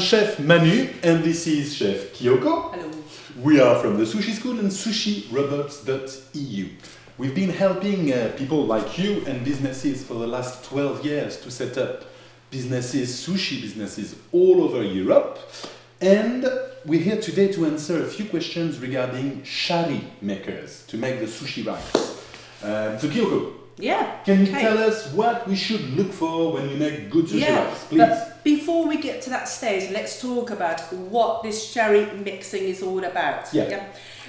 Chef Manu, and this is Chef Kyoko. Hello. We are from the Sushi School and Sushi-robots.eu. We've been helping people like you and businesses for the last 12 years to set up sushi businesses all over Europe. And we're here today to answer a few questions regarding shari makers to make the sushi rice. So Kyoko, can you tell us what we should look for when we make good sushi rice, please? But before we get to that stage, let's talk about what this shari mixing is all about.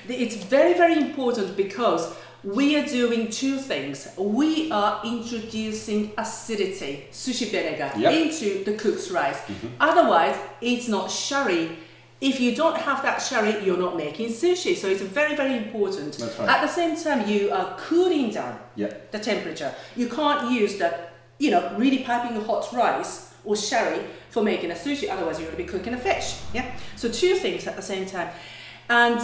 It's very, very important because we are doing two things. We are introducing acidity, sushi vinegar, into the cooked rice. Otherwise, it's not shari. If you don't have that shari, you're not making sushi. So it's very, very important. That's right. At the same time, you are cooling down the temperature. You can't use the, really piping hot rice or shari for making a sushi. Otherwise, you're going to be cooking a fish. So two things at the same time. And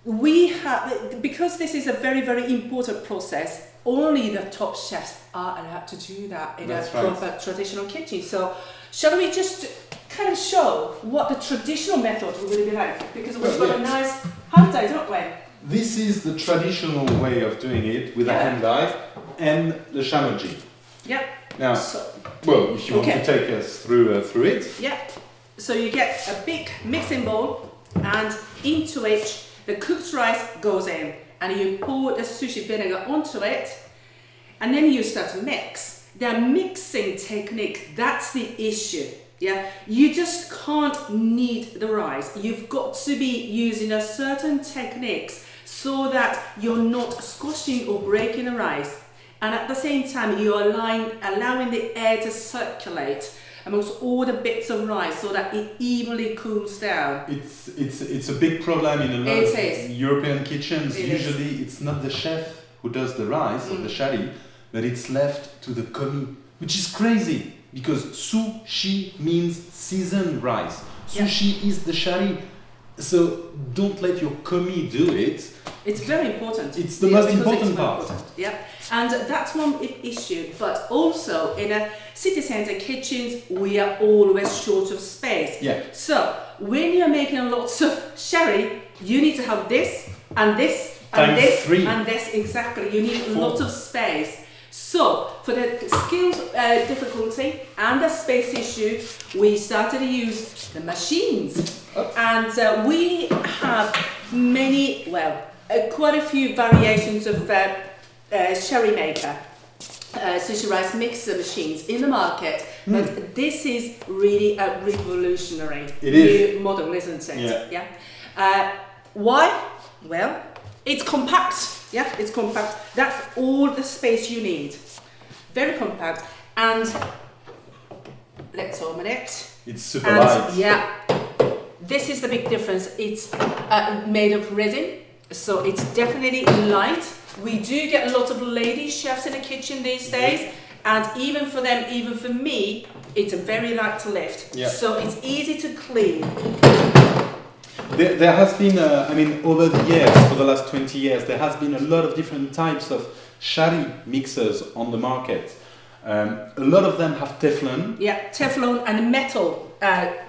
we have, because this is a very, very important process, only the top chefs are allowed to do that in a proper traditional kitchen. So shall we just kind of show what the traditional method will be like? Because we've got a nice hand tie, don't we? This is the traditional way of doing it with a hand knife and the shamoji. Now, if you want to take us through it. So you get a big mixing bowl, and into it the cooked rice goes in, and you pour the sushi vinegar onto it, and then you start to mix. The mixing technique, that's the issue. You just can't knead the rice. You've got to be using a certain techniques so that you're not squashing or breaking the rice, and at the same time you're allowing the air to circulate amongst all the bits of rice so that it evenly cools down. It's a big problem in a lot of European kitchens. Usually it's not the chef who does the rice or the shari, but it's left to the komi, which is crazy because sushi means seasoned rice. Sushi is the shari, so don't let your komi do it. It's very important. It's the most important part. And that's one issue, but also in a city centre kitchens, we are always short of space. So when you're making lots of shari, you need to have this and this and this and this. Exactly, you need lots of space. So for the skills difficulty and the space issue, we started to use the machines, and we have many, quite a few variations of shari maker, sushi rice mixer machines in the market, but this is really a revolutionary new model, isn't it? Why? Well, it's compact. It's compact. That's all the space you need. Very compact, and let's open it. It's super light. This is the big difference. It's made of resin, so it's definitely light. We do get a lot of lady chefs in the kitchen these days, and even for them, even for me, it's very light to lift. So it's easy to clean. There has been, over the years, for the last 20 years, there has been a lot of different types of shari mixers on the market. A lot of them have Teflon. Teflon and metal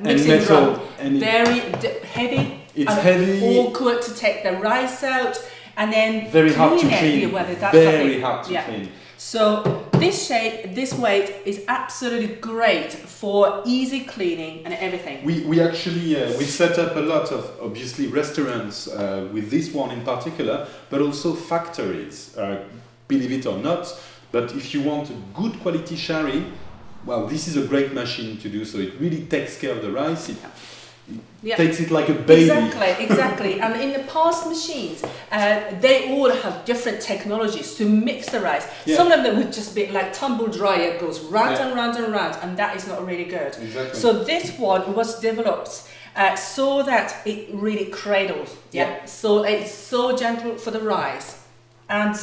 mixing drum. Very heavy. It's heavy. Awkward to take the rice out, and then very hard to clean. Very hard to clean. So this shape, this weight is absolutely great for easy cleaning and everything. We actually we set up a lot of obviously restaurants with this one in particular, but also factories. Believe it or not, but if you want a good quality shari, this is a great machine to do. So it really takes care of the rice. It takes it like a baby. Exactly. And in the past machines, they all have different technologies to mix the rice. Some of them would just be like tumble dryer, goes round and round and round, and that is not really good. So this one was developed so that it really cradles. So it's so gentle for the rice. And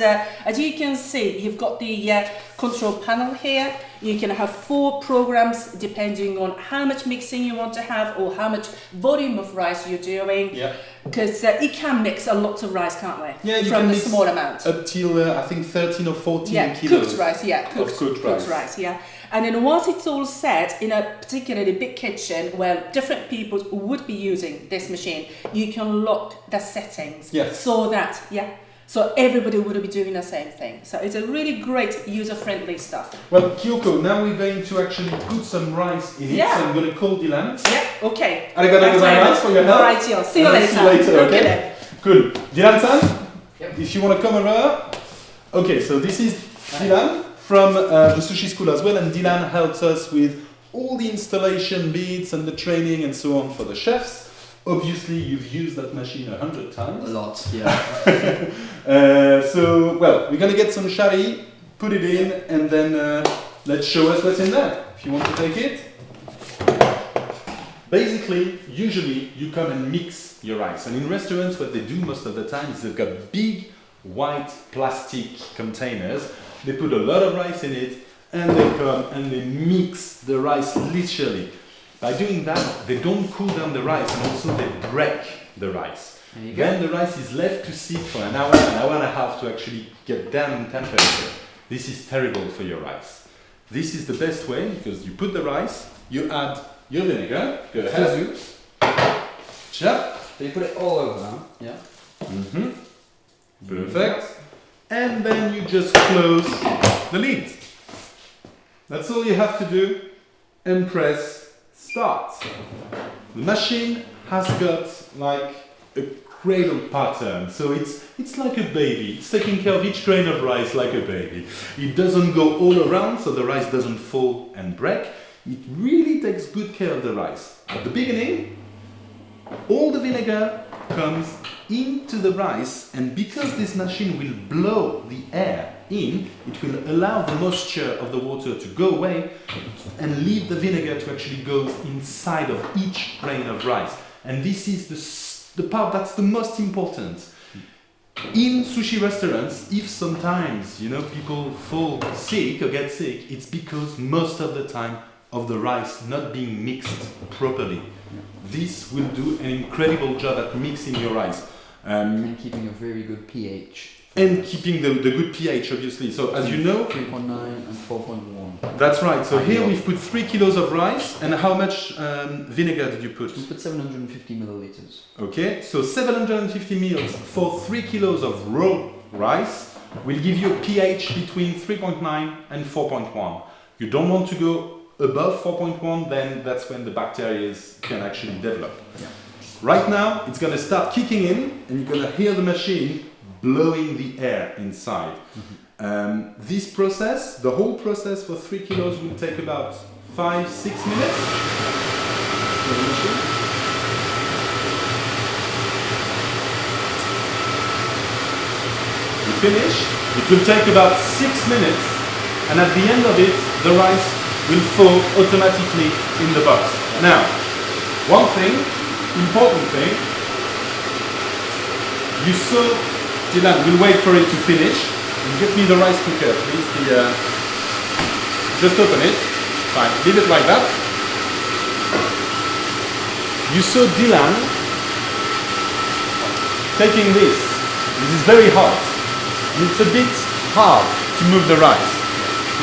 as you can see, you've got the control panel here. You can have 4 programs depending on how much mixing you want to have or how much volume of rice you're doing. Yeah. Because it can mix a lot of rice, can't we? Yeah, you from can the mix small amount. up till I think 13 or 14 kilos. Cooked rice, cooked rice, yeah. And then once it's all set in a particularly big kitchen where different people would be using this machine, you can lock the settings so that, so everybody would be doing the same thing. So it's a really great user-friendly stuff. Well, Kyoko, now we're going to actually put some rice in it. So I'm going to call Dylan. Yeah, okay. Arigato gozaimasu for your help. All right, yo. See you later. See you later, okay? Good. Dylan-san, Yep. if you want to come over. Okay, so this is Dylan from the sushi school as well, and Dylan helps us with all the installation bits and the training and so on for the chefs. Obviously, you've used that machine 100 times. A lot, yeah. So, well, we're going to get some shari, put it in, and then let's show us what's in there. If you want to take it. Basically, usually, you come and mix your rice. And in restaurants, what they do most of the time is they've got big white plastic containers. They put a lot of rice in it, and they come and they mix the rice literally. By doing that, they don't cool down the rice, and also they break the rice. Then the rice is left to sit for an hour and a half to actually get down in temperature. This is terrible for your rice. This is the best way, because you put the rice, you add your vinegar, go ahead. Chop. So you put it all over now, yeah? Mm-hmm. Perfect. And then you just close the lid. That's all you have to do, and press start. The machine has got like a cradle pattern, so it's like a baby. It's taking care of each grain of rice like a baby. It doesn't go all around, so the rice doesn't fall and break. It really takes good care of the rice. At the beginning, all the vinegar comes into the rice, and because this machine will blow the air in, it will allow the moisture of the water to go away and leave the vinegar to actually go inside of each grain of rice. And this is the part that's the most important. In sushi restaurants, if sometimes, people fall sick or get sick, it's because most of the time of the rice not being mixed properly. This will do an incredible job at mixing your rice. And keeping a very good pH. And keeping the good pH, obviously. So as you know, 3.9 and 4.1. That's right. So here we've put 3 kilos of rice. And how much vinegar did you put? We put 750 milliliters. Okay, so 750 mils for 3 kilos of raw rice will give you a pH between 3.9 and 4.1. You don't want to go above 4.1, then that's when the bacteria can actually develop. Yeah. Right now, it's going to start kicking in, and you're going to hear the machine blowing the air inside. Mm-hmm. This process, the whole process for 3 kilos will take about 5-6 minutes. You finish, it will take about 6 minutes, and at the end of it, the rice will fall automatically in the box. Now, one thing, important thing, you saw, Dylan, we'll wait for it to finish. Get me the rice cooker, please. Just open it. Fine, leave it like that. You saw Dylan taking this. This is very hot. And it's a bit hard to move the rice.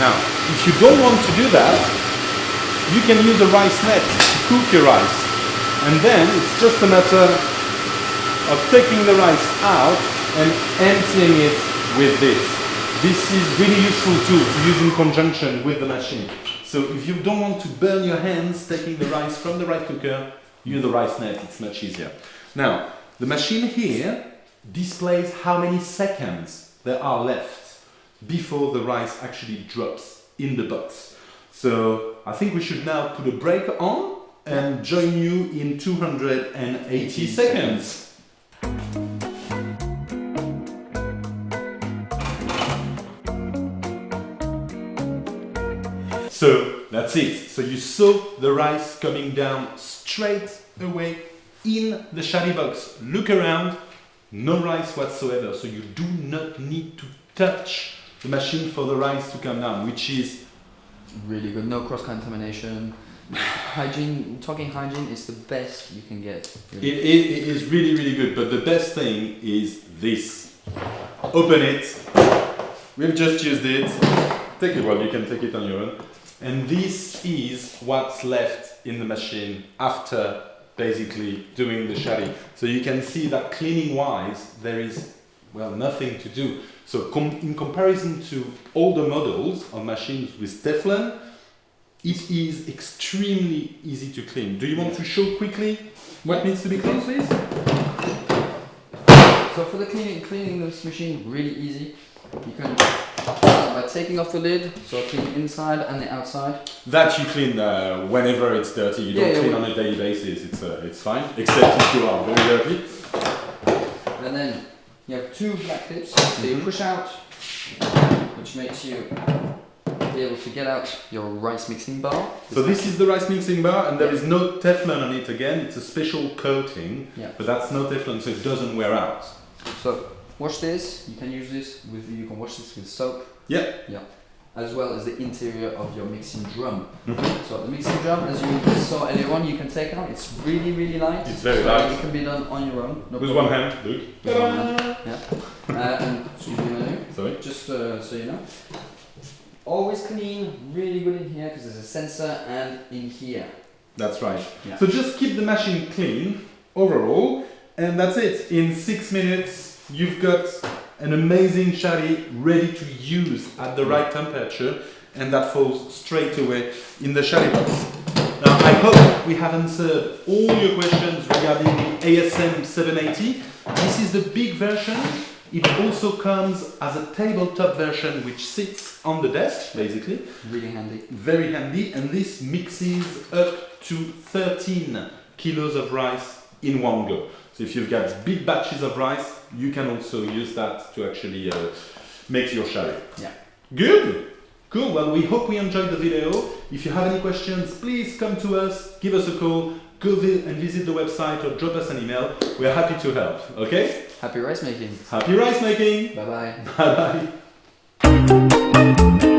Now, if you don't want to do that, you can use a rice net to cook your rice. And then it's just a matter of taking the rice out and emptying it with this. This is really useful too to use in conjunction with the machine. So if you don't want to burn your hands taking the rice from the rice cooker, use the rice net, it's much easier. Now, the machine here displays how many seconds there are left before the rice actually drops in the box. So I think we should now put a break on and join you in 280 seconds. So that's it. So you saw the rice coming down straight away in the Shari box. Look around, no rice whatsoever, so you do not need to touch the machine for the rice to come down, which is really good. No cross-contamination. Hygiene, talking hygiene, is the best you can get. Really. It is really, really good, but the best thing is this. Open it. We've just used it. Take it, well, you can take it on your own. And this is what's left in the machine after basically doing the shari. So you can see that cleaning wise, there is, well, nothing to do. So in comparison to older models of machines with Teflon, it is extremely easy to clean. Do you want to show quickly what needs to be cleaned, please? So for the cleaning this machine, really easy. You can start by taking off the lid, so clean inside and the outside. That you clean whenever it's dirty. You don't clean on a daily basis. It's fine, except if you are very dirty. And then you have two black clips, so you push out, which makes you be able to get out your rice mixing bar. So this is the rice mixing bar, and there is no Teflon on it again. It's a special coating, but that's no Teflon, so it doesn't wear out. So wash this. You can use this with. You can wash this with soap. Yeah. As well as the interior of your mixing drum. So the mixing drum, as you saw earlier on, you can take out. It's really, really light. It's very light. It can be done on your own. With one hand, look. With one hand. Yeah. And excuse me, Manu. Sorry. Just so you know. Always clean, really good in here because there's a sensor and in here. That's right. Yeah. So just keep the machine clean overall, and that's it. In 6 minutes, you've got an amazing shari ready to use at the right temperature, and that falls straight away in the shari box. Now, I hope we have answered all your questions regarding the ASM780. This is the big version. It also comes as a tabletop version which sits on the desk, basically. Really handy. Very handy, and this mixes up to 13 kilos of rice in one go. So if you've got big batches of rice, you can also use that to actually make your shari. Yeah. Good! Cool, well, we hope we enjoyed the video. If you have any questions, please come to us, give us a call, go and visit the website or drop us an email. We are happy to help, okay? Happy rice making. Happy rice making! Bye bye. Bye bye.